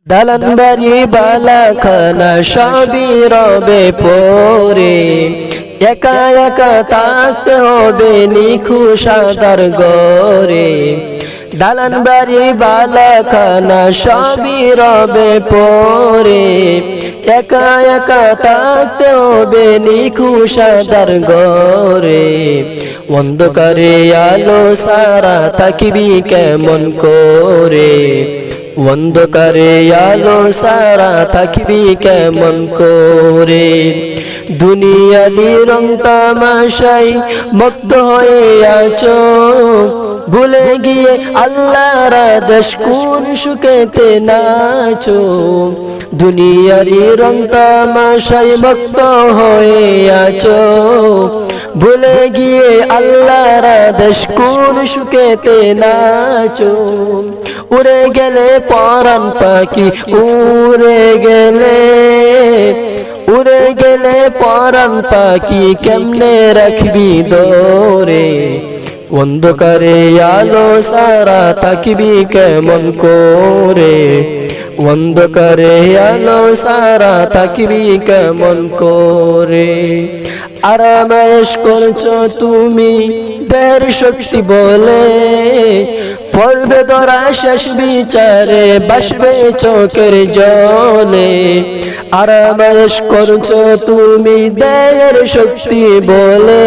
দালান বাড়ি বালাখানা সবই রবে পরে, একা একা থাকতে হবে নিখুঁত সাদার ঘরে। দালান বাড়ি বালাখানা সবই রবে পরে, একা একা থাকতে হবে নিখুঁত সাদার ঘরে। অন্ধকারে আলো সারা থাকিবি কেমন করে, অন্ধকারে আলো সারা থাকিবি কেমন করে। দুনিয়ালি রং তামাশাই মুগ্ধ হয়ে আছো, ভুলে গিয়ে আল্লাহর আদেশ কোন সুখেতে নাচো। দুনিয়ারি রং তামাশাই মুগ্ধ হয়ে আছো, ভুলে গিয়ে আল্লাহর আদেশ কোন সুখেতে নাচো। উড়ে গেলে পরাণ পাখি উড়ে গেলে, উড়ে গেলে পরাণ পাখি কেমনে রাখবি দরে। অন্ধকারে আলো সারা থাকিবি কেমন করে, অন্ধকারে আলো সারা থাকিবি কেমন করে। আরামেশ করছো তুমি বের শক্তি বলে, পড়বে ধরা শেষ বিচারে বাসবে চোখের জলে। আরামেশ করছো তুমি দেহের শক্তি বলে,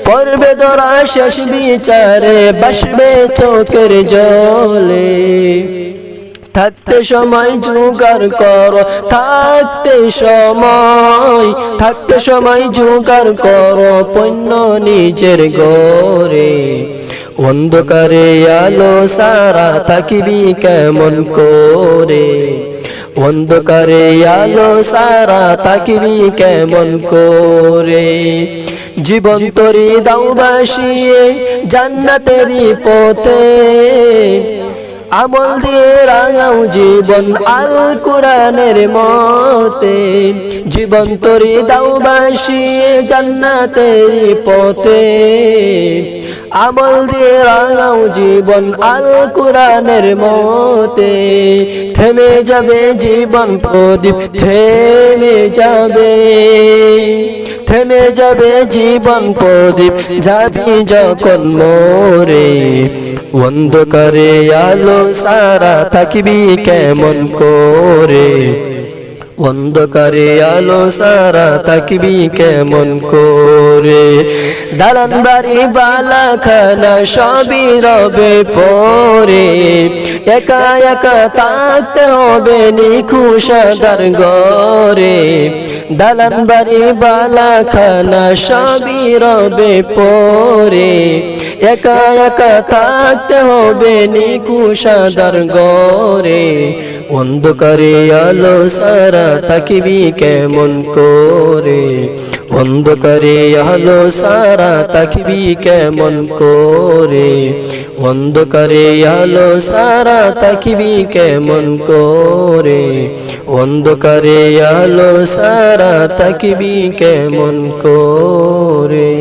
পড়বে ধরা শেষ বিচারে বাসবে চোখের জলে। থাকতে সময় জোগাড় করো, থাকতে সময়, থাকতে সময় জোগাড় করো পণ্য নিজের ঘরে। অন্ধকারে আলো সারা থাকিবি কেমন করে, অন্ধকারে আলো সারা থাকিবি কেমন করে। জীবন তরি দাও বাসিয়ে জান্নাতেরই পথে, আমল দিয়ে রাঙাও জীবন আল কোরআনের মতে। জীবন তরি দাও বাসিয়ে জান্নাতের পথে, আমল দিয়ে রাঙাও জীবন আল কোরআনের মতে। থেমে যাবে জীবন প্রদীপ, থেমে যাবে, থেমে যাবে জীবন প্রদীপ যাবি যখন মোরে। অন্ধকারে আলো সারা থাকিবি কেমন করে, অন্ধকারে আলো সারা থাকিবি কেমন করে। দালান বাড়ি বালাখানা সবই রবে পরে, একা একা থাকতে হবে নিখুঁত সাদার ঘরে। দালান বাড়ি বালাখানা সবই রবে পরে, একা একা থাকতে হবে নিখুঁত সাদার ঘরে। অন্ধকারে আলো সারা থাকিবি কেমন করে, অন্ধকারে আলো সারা থাকিবি কেমন করে। অন্ধকারে আলো সারা থাকিবি কেমন করে, অন্ধকারে আলো সারা থাকিবি কেমন করে।